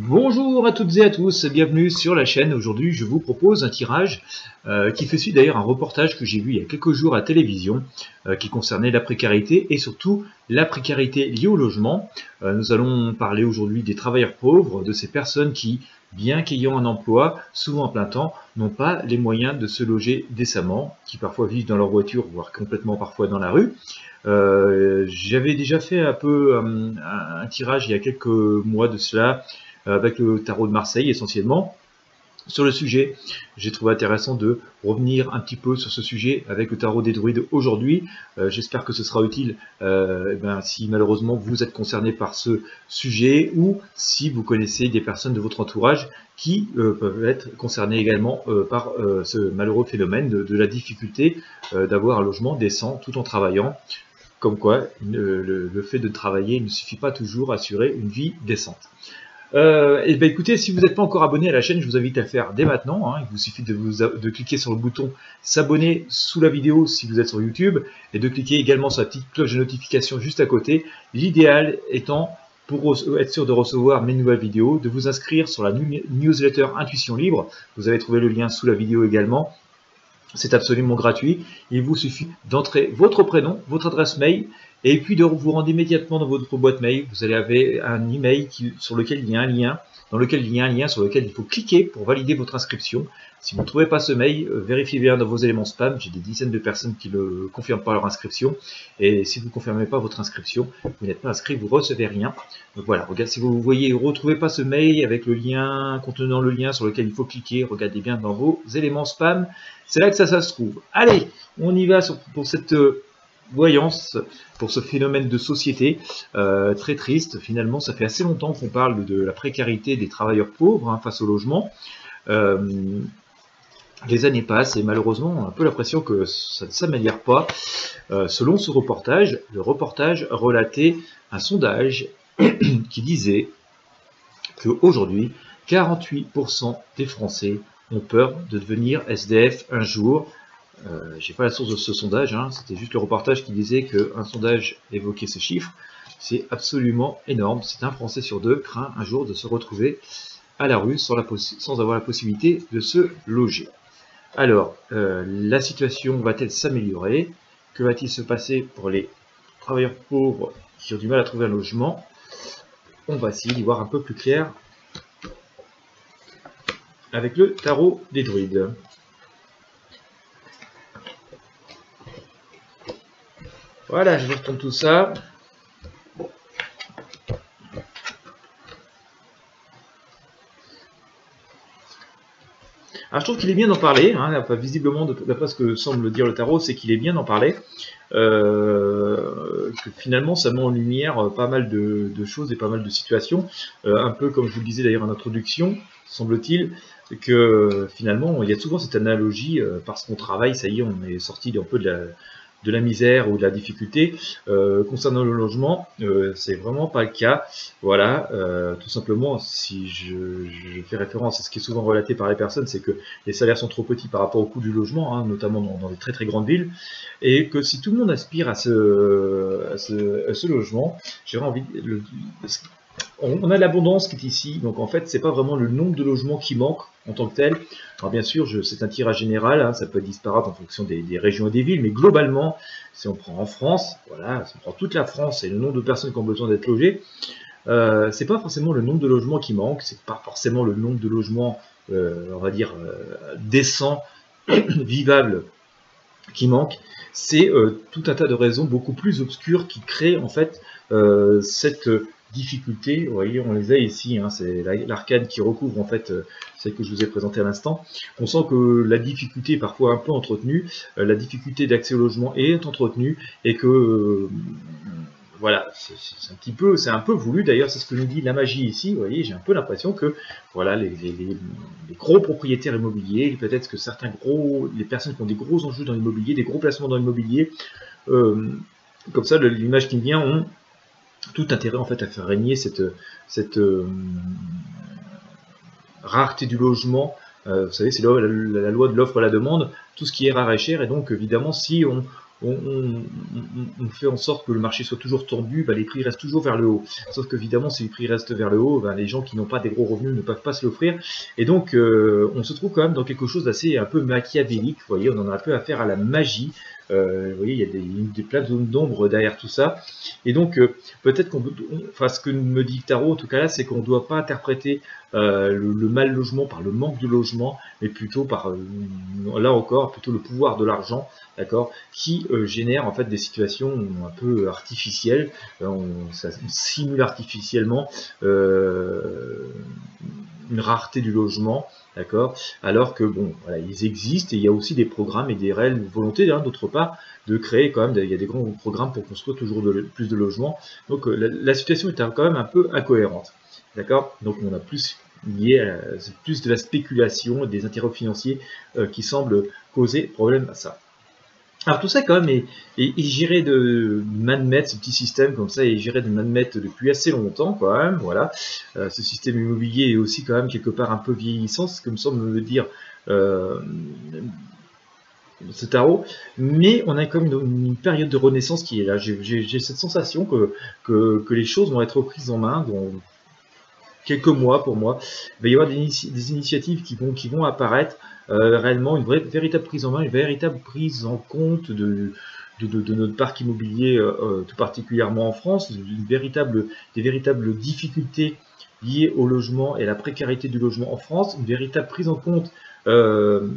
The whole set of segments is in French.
Bonjour à toutes et à tous, bienvenue sur la chaîne. Aujourd'hui je vous propose un tirage qui fait suite d'ailleurs à un reportage que j'ai vu il y a quelques jours à la télévision qui concernait la précarité et surtout la précarité liée au logement. Nous allons parler aujourd'hui des travailleurs pauvres, de ces personnes qui, bien qu'ayant un emploi, souvent à plein temps, n'ont pas les moyens de se loger décemment, qui parfois vivent dans leur voiture, voire complètement parfois dans la rue. J'avais déjà fait un peu un tirage il y a quelques mois de cela, avec le tarot de Marseille essentiellement, sur le sujet. J'ai trouvé intéressant de revenir un petit peu sur ce sujet avec le tarot des druides aujourd'hui. J'espère que ce sera utile si malheureusement vous êtes concerné par ce sujet ou si vous connaissez des personnes de votre entourage qui peuvent être concernées également par ce malheureux phénomène de la difficulté d'avoir un logement décent tout en travaillant. Comme quoi, le fait de travailler ne suffit pas toujours à assurer une vie décente. Écoutez, si vous n'êtes pas encore abonné à la chaîne, je vous invite à le faire dès maintenant. Il vous suffit de cliquer sur le bouton s'abonner sous la vidéo si vous êtes sur YouTube et de cliquer également sur la petite cloche de notification juste à côté. L'idéal étant, pour être sûr de recevoir mes nouvelles vidéos, de vous inscrire sur la newsletter Intuition Libre. Vous avez trouvé le lien sous la vidéo également. C'est absolument gratuit. Il vous suffit d'entrer votre prénom, votre adresse mail, et puis de vous rendre immédiatement dans votre boîte mail. Vous allez avoir un email sur lequel il y a un lien, sur lequel il faut cliquer pour valider votre inscription. Si vous ne trouvez pas ce mail, vérifiez bien dans vos éléments spam. J'ai des dizaines de personnes qui ne confirment pas leur inscription. Et si vous ne confirmez pas votre inscription, vous n'êtes pas inscrit, vous ne recevez rien. Donc voilà, regardez, si vous voyez, vous ne retrouvez pas ce mail avec le lien, contenant le lien sur lequel il faut cliquer, regardez bien dans vos éléments spam. C'est là que ça se trouve. Allez, on y va pour cette voyance, pour ce phénomène de société très triste. Finalement, ça fait assez longtemps qu'on parle de la précarité des travailleurs pauvres face au logement. Les années passent et malheureusement, on a un peu l'impression que ça ne s'améliore pas. Selon ce reportage, le reportage relatait un sondage qui disait qu'aujourd'hui, 48% des Français ont peur de devenir SDF un jour. J'ai pas la source de ce sondage, c'était juste le reportage qui disait qu'un sondage évoquait ce chiffre. C'est absolument énorme. C'est un Français sur deux craint un jour de se retrouver à la rue sans avoir la possibilité de se loger. Alors, la situation va-t-elle s'améliorer? Que va-t-il se passer pour les travailleurs pauvres qui ont du mal à trouver un logement? On va essayer d'y voir un peu plus clair avec le tarot des druides. Voilà, je vous retourne tout ça. Alors je trouve qu'il est bien d'en parler, visiblement, d'après ce que semble dire le tarot, c'est qu'il est bien d'en parler, que finalement ça met en lumière pas mal de choses et pas mal de situations, un peu comme je vous le disais d'ailleurs en introduction, semble-t-il, que finalement il y a souvent cette analogie, parce qu'on travaille, ça y est, on est sorti un peu de la misère ou de la difficulté. Concernant le logement, c'est vraiment pas le cas. Voilà, tout simplement, si je fais référence à ce qui est souvent relaté par les personnes, c'est que les salaires sont trop petits par rapport au coût du logement, notamment dans les très très grandes villes, et que si tout le monde aspire à ce logement, j'aurais envie on a l'abondance qui est ici, donc en fait c'est pas vraiment le nombre de logements qui manque en tant que tel. Alors bien sûr c'est un tirage général, ça peut être disparate en fonction des régions et des villes, mais globalement si on prend en France, voilà, si on prend toute la France et le nombre de personnes qui ont besoin d'être logées, c'est pas forcément le nombre de logements qui manque, c'est pas forcément le nombre de logements on va dire décents, vivables qui manque, c'est tout un tas de raisons beaucoup plus obscures qui créent en fait cette difficulté. Vous voyez, on les a ici, c'est l'arcane qui recouvre en fait celle que je vous ai présentée à l'instant. On sent que la difficulté est parfois un peu entretenue, la difficulté d'accès au logement est entretenue et que voilà, c'est un peu voulu. D'ailleurs, c'est ce que nous dit la magie ici. Vous voyez, j'ai un peu l'impression que voilà, les gros propriétaires immobiliers, peut-être que les personnes qui ont des gros enjeux dans l'immobilier, des gros placements dans l'immobilier, comme ça, l'image qui me vient, ont tout intérêt en fait à faire régner cette rareté du logement. Vous savez, c'est la loi de l'offre et la demande. Tout ce qui est rare est cher, et donc évidemment, si on fait en sorte que le marché soit toujours tendu, les prix restent toujours vers le haut. Sauf qu'évidemment, si les prix restent vers le haut, les gens qui n'ont pas des gros revenus ne peuvent pas se l'offrir. Et donc, on se trouve quand même dans quelque chose d'assez un peu machiavélique. Vous voyez, on en a un peu affaire à la magie. Vous voyez, il y a des plein de zones d'ombre derrière tout ça. Et donc, peut-être ce que me dit Tarot, en tout cas là, c'est qu'on ne doit pas interpréter le mal logement par le manque de logement, mais plutôt par, là encore, plutôt le pouvoir de l'argent, d'accord, qui génère en fait des situations un peu artificielles. On simule artificiellement une rareté du logement, d'accord, alors que bon, voilà, ils existent et il y a aussi des programmes et des réelles volontés, d'autre part, de créer quand même, il y a des grands programmes pour construire toujours plus de logements. Donc la situation est quand même un peu incohérente, d'accord. Donc on a plus lié plus de la spéculation, des intérêts financiers qui semblent causer problème à ça. Alors tout ça quand même est géré de main de maître, ce petit système comme ça est géré de main de maître depuis assez longtemps quand même, voilà. Ce système immobilier est aussi quand même quelque part un peu vieillissant, ce que me semble me dire ce tarot, mais on a comme une période de renaissance qui est là. J'ai cette sensation que les choses vont être prises en main dans quelques mois pour moi. Il va y avoir des initiatives qui vont apparaître, réellement une véritable prise en main, une véritable prise en compte de notre parc immobilier, tout particulièrement en France, des véritables difficultés liées au logement et à la précarité du logement en France, une véritable prise en compte de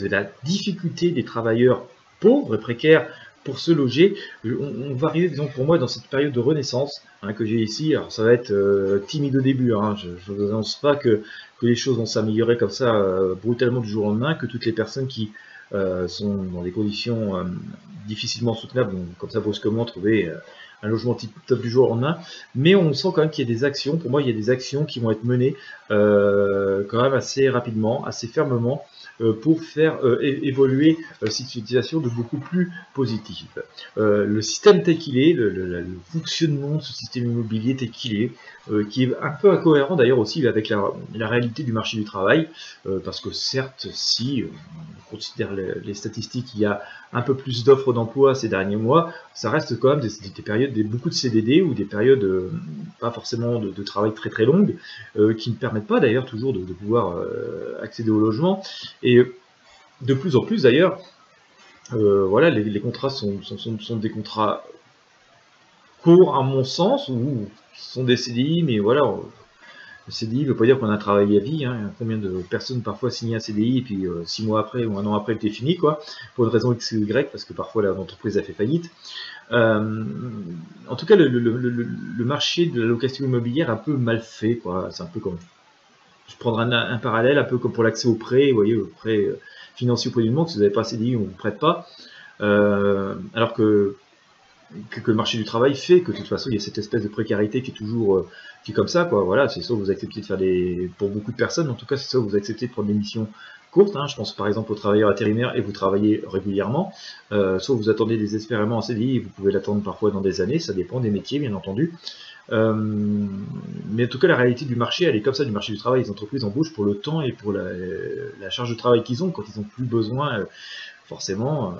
la difficulté des travailleurs pauvres et précaires pour se loger. On va arriver, disons, pour moi, dans cette période de renaissance que j'ai ici. Alors ça va être timide au début, je ne vous annonce pas que les choses vont s'améliorer comme ça brutalement du jour au lendemain, que toutes les personnes qui sont dans des conditions difficilement soutenables vont comme ça brusquement trouver un logement top du jour au lendemain, mais on sent quand même qu'il y a des actions. Pour moi, il y a des actions qui vont être menées quand même assez rapidement, assez fermement, pour faire évoluer cette situation de beaucoup plus positive. Le système tel qu'il est, le fonctionnement de ce système immobilier tel qu'il est, qui est un peu incohérent d'ailleurs aussi avec la réalité du marché du travail, parce que certes, si on considère les statistiques, il y a un peu plus d'offres d'emploi ces derniers mois, ça reste quand même des périodes, beaucoup de CDD ou des périodes pas forcément de travail très très longues, qui ne permettent pas d'ailleurs toujours de pouvoir accéder au logement. Et de plus en plus d'ailleurs, voilà, les contrats sont des contrats courts à mon sens, ou sont des CDI, mais voilà, le CDI ne veut pas dire qu'on a travaillé à vie. Combien de personnes parfois signaient un CDI et puis 6 mois après ou 1 an après il était fini, quoi, pour une raison X ou Y, parce que parfois l'entreprise a fait faillite. En tout cas, le marché de la location immobilière est un peu mal fait, quoi. C'est un peu comme, je prendrai un parallèle, un peu comme pour l'accès au prêt, vous voyez, au prêt financier auprès du monde, si vous n'avez pas CDI, on ne vous prête pas. Alors que le marché du travail fait que de toute façon il y a cette espèce de précarité qui est toujours qui est comme ça, quoi. Voilà, c'est soit vous acceptez de faire pour beaucoup de personnes, en tout cas c'est soit vous acceptez de prendre des missions courtes, je pense par exemple aux travailleurs intérimaires et vous travaillez régulièrement, soit vous attendez désespérément un CDI et vous pouvez l'attendre parfois dans des années, ça dépend des métiers bien entendu. Mais en tout cas la réalité du marché, elle est comme ça, du marché du travail. Les entreprises embauchent pour le temps et pour la charge de travail qu'ils ont. Quand ils n'ont plus besoin, forcément,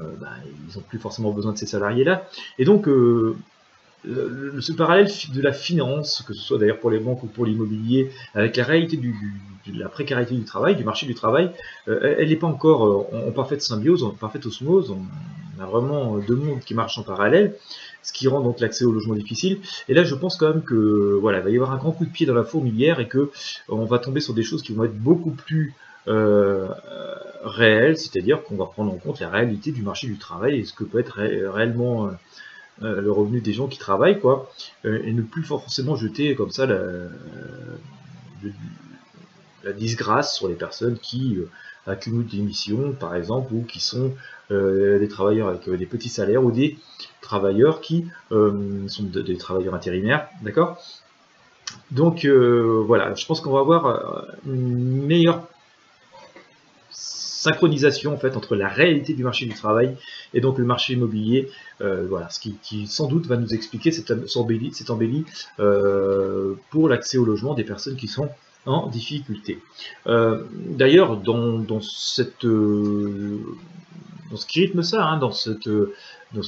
ils n'ont plus forcément besoin de ces salariés-là. Et donc, ce parallèle de la finance, que ce soit d'ailleurs pour les banques ou pour l'immobilier, avec la réalité de la précarité du travail, du marché du travail, elle n'est pas encore en parfaite symbiose, en parfaite osmose. On a vraiment deux mondes qui marchent en parallèle, ce qui rend donc l'accès au logement difficile. Et là, je pense quand même que voilà, il va y avoir un grand coup de pied dans la fourmilière et que on va tomber sur des choses qui vont être beaucoup plus réelles, c'est-à-dire qu'on va prendre en compte la réalité du marché du travail et ce que peut être réellement le revenu des gens qui travaillent, quoi, et ne plus forcément jeter comme ça la disgrâce sur les personnes qui accumulent des missions, par exemple, ou qui sont des travailleurs avec des petits salaires, ou des travailleurs qui sont des travailleurs intérimaires, d'accord. Donc voilà, je pense qu'on va avoir une meilleure synchronisation en fait entre la réalité du marché du travail et donc le marché immobilier, voilà, ce qui sans doute va nous expliquer cette embellie pour l'accès au logement des personnes qui sont en difficulté. D'ailleurs, dans cette ce qui rythme ça, hein, dans ce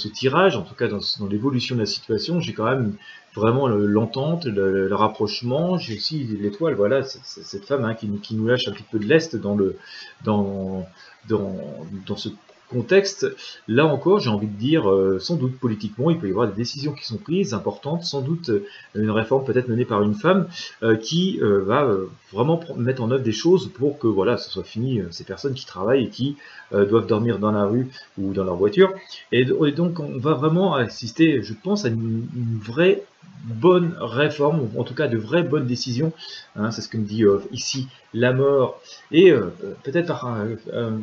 tirage, en tout cas dans l'évolution de la situation, j'ai quand même vraiment l'entente, le rapprochement, j'ai aussi l'étoile, voilà, cette femme, hein, qui nous lâche un petit peu de lest dans ce contexte. Là encore, j'ai envie de dire, sans doute politiquement, il peut y avoir des décisions qui sont prises, importantes, sans doute une réforme peut-être menée par une femme qui va vraiment mettre en œuvre des choses pour que voilà, ce soit fini, ces personnes qui travaillent et qui doivent dormir dans la rue ou dans leur voiture. Et donc, on va vraiment assister, je pense, à une vraie bonne réforme, ou en tout cas de vraies bonnes décisions, hein, c'est ce que me dit ici la mort, et peut-être par un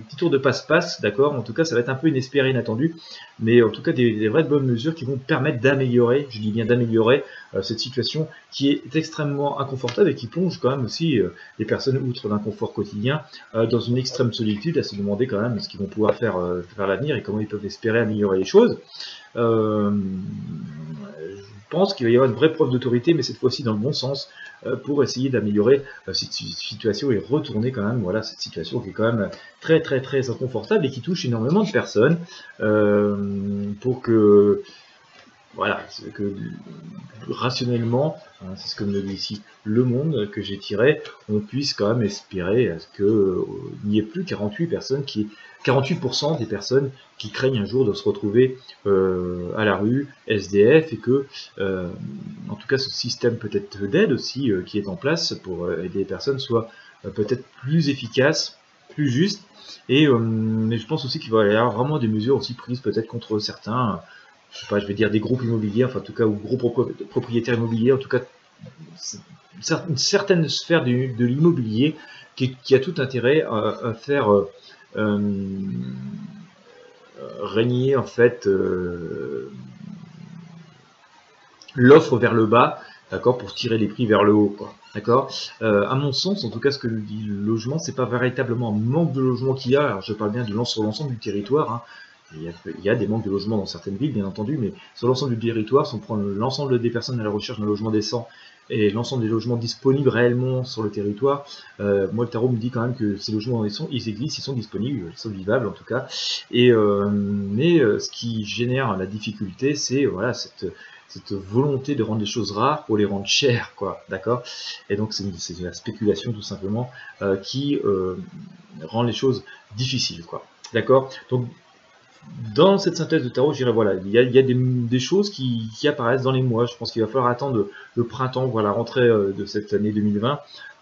petit tour de passe-passe, d'accord, en tout cas ça va être un peu inespéré, inattendu, mais en tout cas des vraies bonnes mesures qui vont permettre d'améliorer, je dis bien d'améliorer, cette situation qui est extrêmement inconfortable et qui plonge quand même aussi les personnes, outre l'inconfort quotidien, dans une extrême solitude, à se demander quand même ce qu'ils vont pouvoir faire vers l'avenir et comment ils peuvent espérer améliorer les choses. Je pense qu'il va y avoir une vraie preuve d'autorité, mais cette fois-ci dans le bon sens, pour essayer d'améliorer cette situation et retourner quand même, voilà, cette situation qui est quand même très très très inconfortable et qui touche énormément de personnes, pour que, voilà, que rationnellement, hein, c'est ce que me dit ici Le Monde que j'ai tiré, on puisse quand même espérer à ce qu'il n'y ait plus 48% des personnes qui craignent un jour de se retrouver à la rue, SDF, et que, en tout cas, ce système peut-être d'aide aussi qui est en place pour aider les personnes soit peut-être plus efficace, plus juste, et mais je pense aussi qu'il va y avoir vraiment des mesures aussi prises peut-être contre certains, je sais pas, je vais dire des groupes immobiliers, enfin en tout cas, ou gros propriétaires immobiliers, en tout cas une certaine sphère de l'immobilier qui a tout intérêt à faire régner en fait l'offre vers le bas, d'accord, pour tirer les prix vers le haut, quoi. D'accord. À mon sens, en tout cas, ce que dit le logement, c'est pas véritablement un manque de logement qu'il y a. Alors, je parle bien sur l'ensemble du territoire, hein. Il y a des manques de logement dans certaines villes, bien entendu, mais sur l'ensemble du territoire, si on prend l'ensemble des personnes à la recherche d'un logement décent et l'ensemble des logements disponibles réellement sur le territoire, moi le tarot me dit quand même que ces logements ils existent, ils sont disponibles, ils sont vivables en tout cas. Et mais ce qui génère la difficulté, c'est voilà cette volonté de rendre les choses rares pour les rendre chères, quoi, d'accord. Et donc c'est la spéculation tout simplement qui rend les choses difficiles, quoi, d'accord. Donc dans cette synthèse de tarot, je dirais voilà, il y a des choses qui apparaissent dans les mois. Je pense qu'il va falloir attendre le printemps, voilà, la rentrée de cette année 2020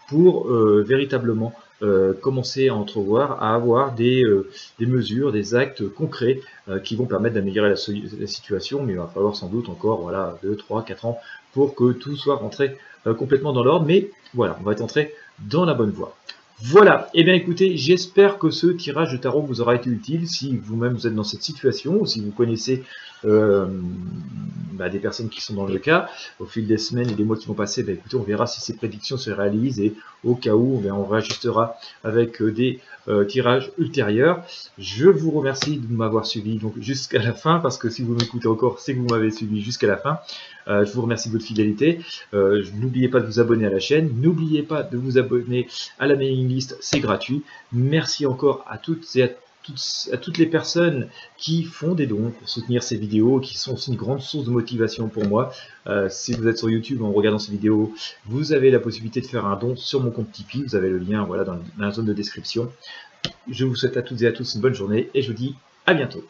pour véritablement commencer à entrevoir, à avoir des mesures, des actes concrets qui vont permettre d'améliorer la situation, mais il va falloir sans doute encore voilà, 2, 3, 4 ans pour que tout soit rentré complètement dans l'ordre, mais voilà, on va être entré dans la bonne voie. Voilà, et bien écoutez, j'espère que ce tirage de tarot vous aura été utile, si vous-même vous êtes dans cette situation, ou si vous connaissez des personnes qui sont dans le cas. Au fil des semaines et des mois qui vont passer, écoutez, on verra si ces prédictions se réalisent, et au cas où, on réajustera avec des tirages ultérieurs. Je vous remercie de m'avoir suivi donc jusqu'à la fin, parce que si vous m'écoutez encore, c'est que vous m'avez suivi jusqu'à la fin. Je vous remercie de votre fidélité. N'oubliez pas de vous abonner à la chaîne. N'oubliez pas de vous abonner à la mailing list, c'est gratuit. Merci encore à toutes et à toutes les personnes qui font des dons pour soutenir ces vidéos, qui sont aussi une grande source de motivation pour moi. Si vous êtes sur YouTube en regardant ces vidéos, vous avez la possibilité de faire un don sur mon compte Tipeee. Vous avez le lien voilà, dans la zone de description. Je vous souhaite à toutes et à tous une bonne journée et je vous dis à bientôt.